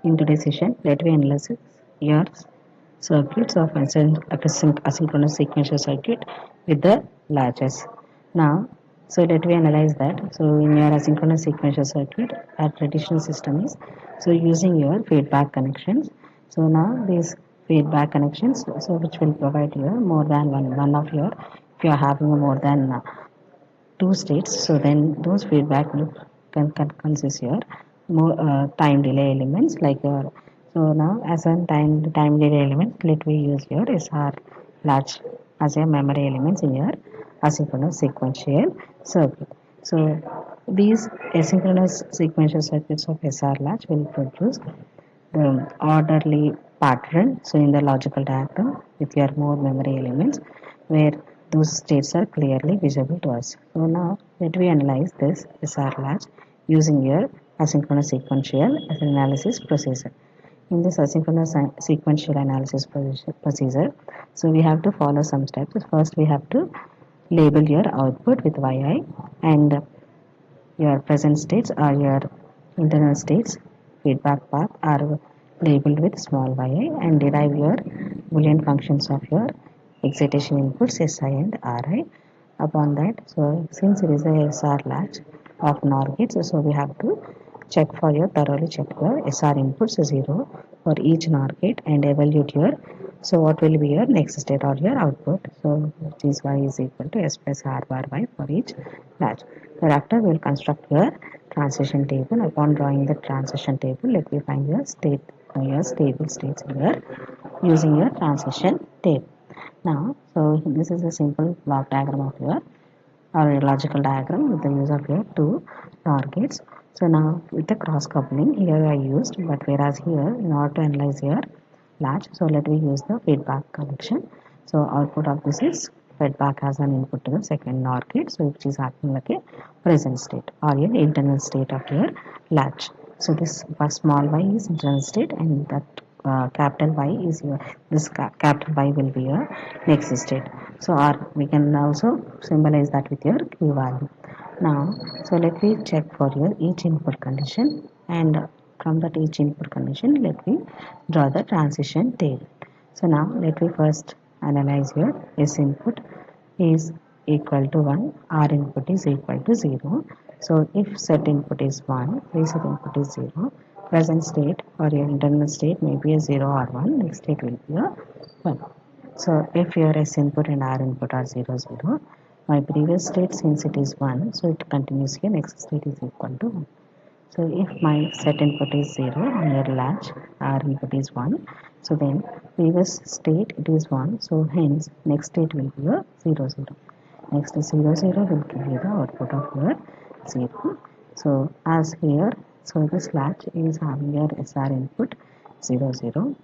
In today's session, let me analyze your circuits of asynchronous sequential circuit with the latches. Now, so let me analyze that. So in your asynchronous sequential circuit, our traditional system is so using your feedback connections. So now these feedback connections, so which will provide you more than one of your, if you are having more than two states, so then those feedback loop can consist your more time delay elements like your. So now as a time delay element, let me use your SR latch as a memory elements in your asynchronous sequential circuit. So these asynchronous sequential circuits of SR latch will produce the orderly pattern, so in the logical diagram with your more memory elements where those states are clearly visible to us. So now let me analyze this SR latch using your asynchronous sequential analysis procedure. In this asynchronous sequential analysis procedure, so we have to follow some steps. First we have to label your output with yi, and your present states or your internal states feedback path are labeled with small yi, and derive your Boolean functions of your excitation inputs Si and Ri. Upon that, so since it is a SR latch of NOR gates, so we have to thoroughly check your SR inputs 0 for each NOR gate and evaluate your, so what will be your next state or your output. So which is y is equal to S plus R bar y for each latch. Thereafter we will construct your transition table. Upon drawing the transition table, let me find your stable states here using your transition table. Now, so this is a simple block diagram of your or a logical diagram with the use of your two NOR gates. So now with the cross coupling here I used, but whereas here in order to analyze your latch, so let me use the feedback connection. So output of this is feedback as an input to the second NOR gate, so which is acting like a present state or an internal state of your latch. So this small y is internal state, and that capital Y is your, this capital Y will be your next state. So or we can also symbolize that with your Q value. Now, so let me check for your each input condition, and from that each input condition, let me draw the transition table. So now let me first analyze your S input is equal to 1, R input is equal to 0. So if set input is 1, reset input is 0, present state or your internal state may be a 0 or 1, next state will be a 1. So if your S input and R input are 0, 0, my previous state since it is 1, so it continues here, next state is equal to 1. So if my set input is 0 on your latch, R input is 1, so then previous state it is 1, so hence next state will be a 0, 0. Next 0, 0 will give you the output of your 0. So as here, so this latch is having your SR input 0, 0.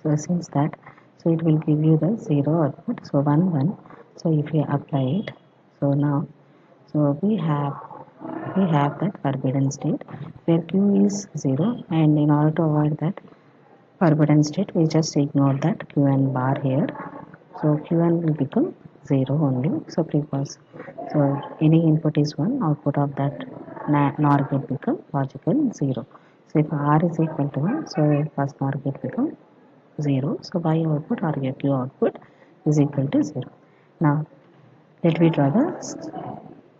So since that, so it will give you the 0 output, so 1, 1. So if you apply it, so now, so we have that forbidden state where Q is 0, and in order to avoid that forbidden state, we just ignore that Qn bar here. So Qn will become 0 only. So because so any input is 1, output of that NOR gate become logical 0. So if R is equal to 1, so first NOR gate become 0. So Y output or Q output is equal to 0. Now let me draw the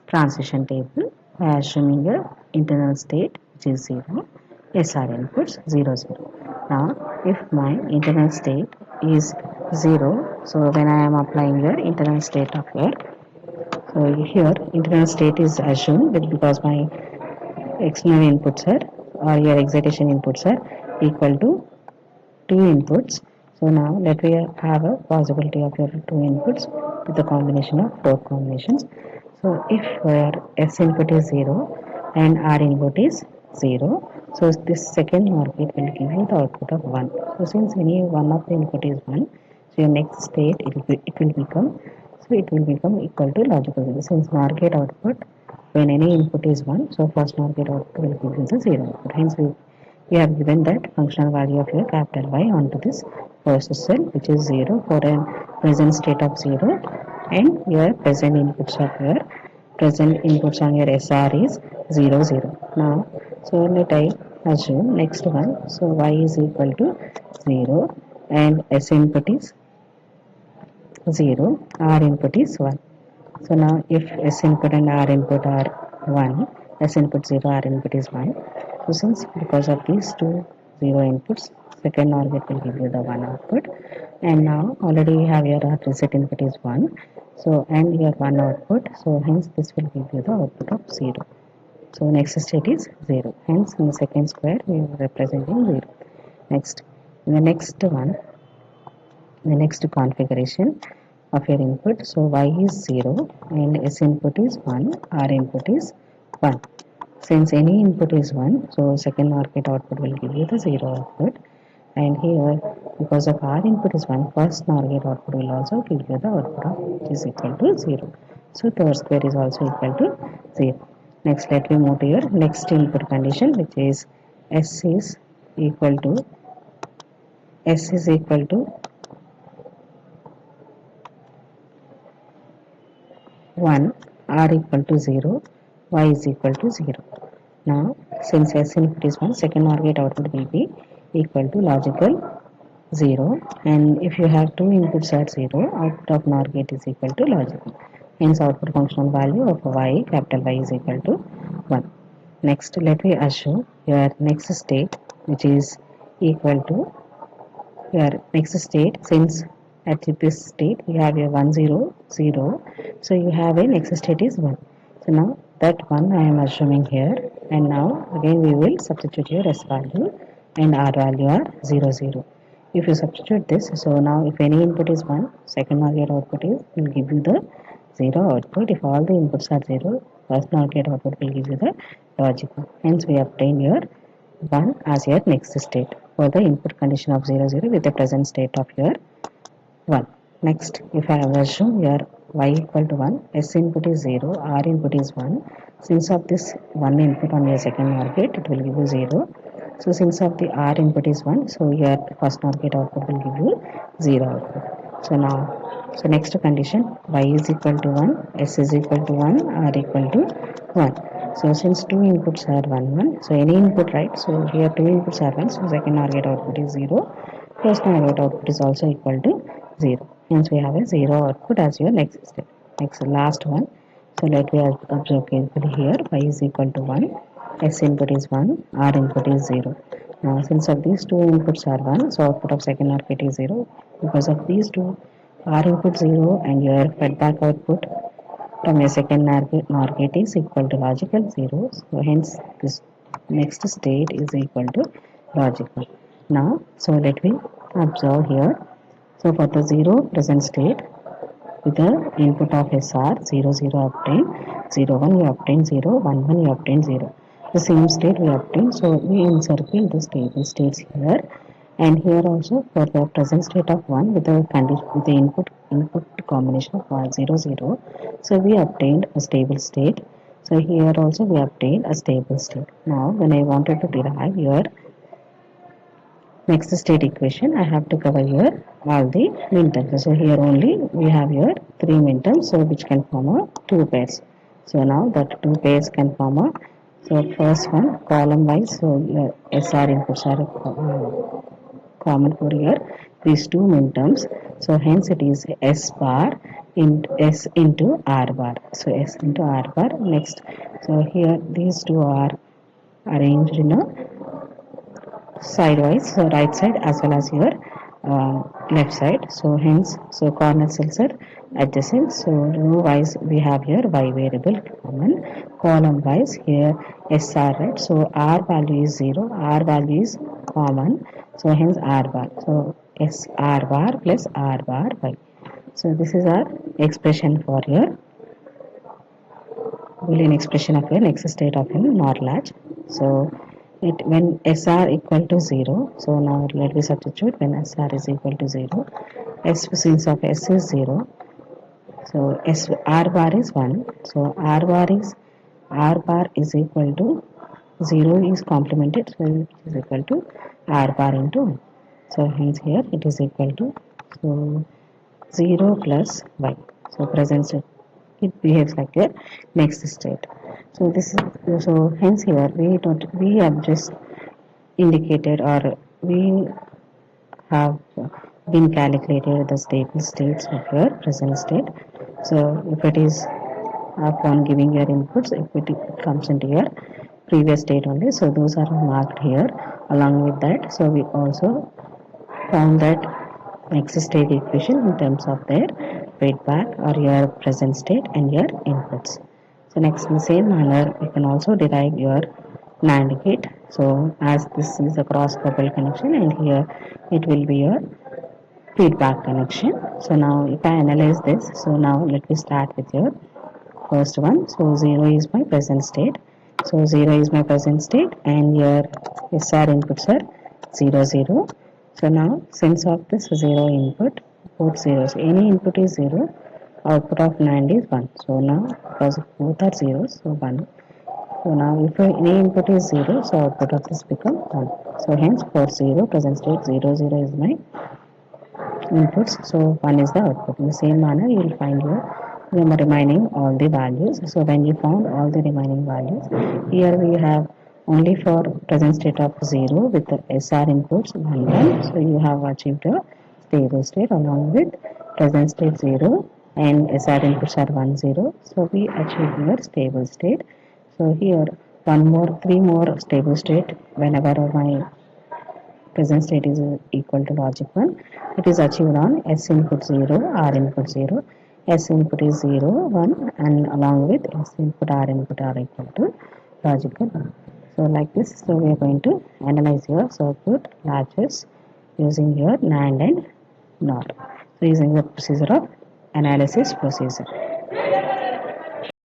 transition table by assuming a internal state which is 0, SR inputs 0, 0. Now if my internal state is 0, so when I am applying your internal state of your, so here internal state is assumed because my external inputs are or your excitation inputs are equal to 2 inputs. So now let me have a possibility of your 2 inputs with a combination of 4 combinations. So if your S input is 0 and R input is 0, so this second NOR gate will give you the output of 1. So since any one of the input is 1, so your next state it will become equal to logical 0. Since NOR gate output, when any input is 1, so first NOR gate output will give you the 0 output. Hence we have given that functional value of your capital Y onto this first cell, which is 0 for a present state of 0, and your present inputs on your SR is 0, 0. Now, so let I assume next one. So y is equal to 0 and s input is 0, r input is 1. So now if s input and r input are 1, s input 0, r input is 1. So since because of these two 0 inputs, second OR gate will give you the 1 output. And now already you have your reset input is 1. So and your 1 output. So hence this will give you the output of 0. So next state is 0. Hence in the second square we are representing 0. Next, in the next one, the next configuration of your input. So y is 0 and s input is 1, r input is 1. Since any input is 1, so second OR gate output will give you the 0 output. And here, because of r input is 1, first NOR gate output will also give you the output of which is equal to 0. So third square is also equal to 0. Next, let me move to your next input condition, which is s is equal to s is equal to 1, r equal to 0, y is equal to 0. Now, since s input is 1, second OR gate output will be equal to logical 0, and if you have two inputs at 0, output of NOR gate is equal to logical. Hence, output functional value of y, capital Y is equal to 1. Next, let me assume your next state, which is equal to your next state. Since at this state we have a 1 0 0, so you have a next state is 1. So now that 1 I am assuming here, and now again we will substitute your s value and r value are 0 0. If you substitute this, so now if any input is 1, second OR gate output is will give you the 0 output. If all the inputs are 0, first OR gate output will give you the logical. Hence we obtain your 1 as your next state for the input condition of 0 0 with the present state of your 1. Next, if I assume your y equal to 1, s input is 0, r input is 1. Since of this 1 input on your second OR gate, it will give you 0. So since of the r input is 1, so your first OR gate output will give you 0 output. So now, so next condition, y is equal to 1, s is equal to 1, r equal to 1. So since two inputs are 1 1, so any input, right? So here two inputs are 1, so second OR gate output is 0. First OR gate output is also equal to 0. Hence we have a 0 output as your next step. Next, last one. So let me observe carefully here. Y is equal to 1, s input is 1, r input is 0. Now since of these two inputs are 1, so output of second OR gate is 0. Because of these two, r input 0 and your feedback output from your second NOR gate is equal to logical 0. So hence this next state is equal to logical. Now, so let me observe here. So for the 0 present state, with the input of SR 0 0 obtain, 0 1 we obtain 0, 1 1 we obtain 0. The same state we obtain, so we encircle the stable states here. And here also for the present state of 1 with the condition with the input combination of 1 0 0, so we obtained a stable state. So here also we obtained a stable state. Now when I wanted to derive your next state equation, I have to cover here all the minterms. So here only we have here 3 minterms, so which can form a 2 pairs. So now that 2 pairs can form a, so first one column wise, so SR inputs are common for here these two minterms. So hence it is S bar into S into R bar. So S into R bar. Next, so here these two are arranged in a sidewise, so right side as well as your left side. So hence, so corner cells are adjacent. So row wise we have here y variable common, column wise here SR, right? So R value is 0, R value is common, so hence R bar. So S R bar plus R bar y. So this is our expression for your Boolean expression of your next state of your NOR latch. So it when SR equal to 0, so now let me substitute when SR is equal to 0, S since of S is 0, so S R bar is 1, so R bar is equal to 0 is complemented, so it is equal to R bar into 1. So hence here it is equal to, so 0 plus y. So present state, it behaves like a next state. So this is, so hence here we have just indicated, or we have been calculated the stable states of your present state. So if it is upon giving your inputs, if it comes into your previous state only, so those are marked here. Along with that, so we also found that next state equation in terms of their feedback or your present state and your inputs. So next, in the same manner, you can also derive your NAND gate. So as this is a cross couple connection, and here it will be your feedback connection. So now if I analyze this, so now let me start with your first one. So 0 is my present state. So 0 is my present state, and your SR inputs are 0 0. So now since of this 0 input, both zeros, any input is 0, output of NAND is 1. So now because both are zeros, so 1. So now if any input is 0, so output of this become 1. So hence for 0, present state 0 0 is my inputs, so 1 is the output. In the same manner, you will find your remaining all the values. So when you found all the remaining values, here we have only for present state of 0 with the SR inputs 1 1. So you have achieved a stable state along with present state 0 and SR inputs are 1 0. So we achieved your stable state. So here three more stable state whenever my present state is equal to logic 1. It is achieved on S input 0, R input 0. S input is 0, 1, and along with S input, R input are equal to logical 1. So like this, so we are going to analyze your circuit latches using your NAND and NOR. So using the procedure of analysis procedure.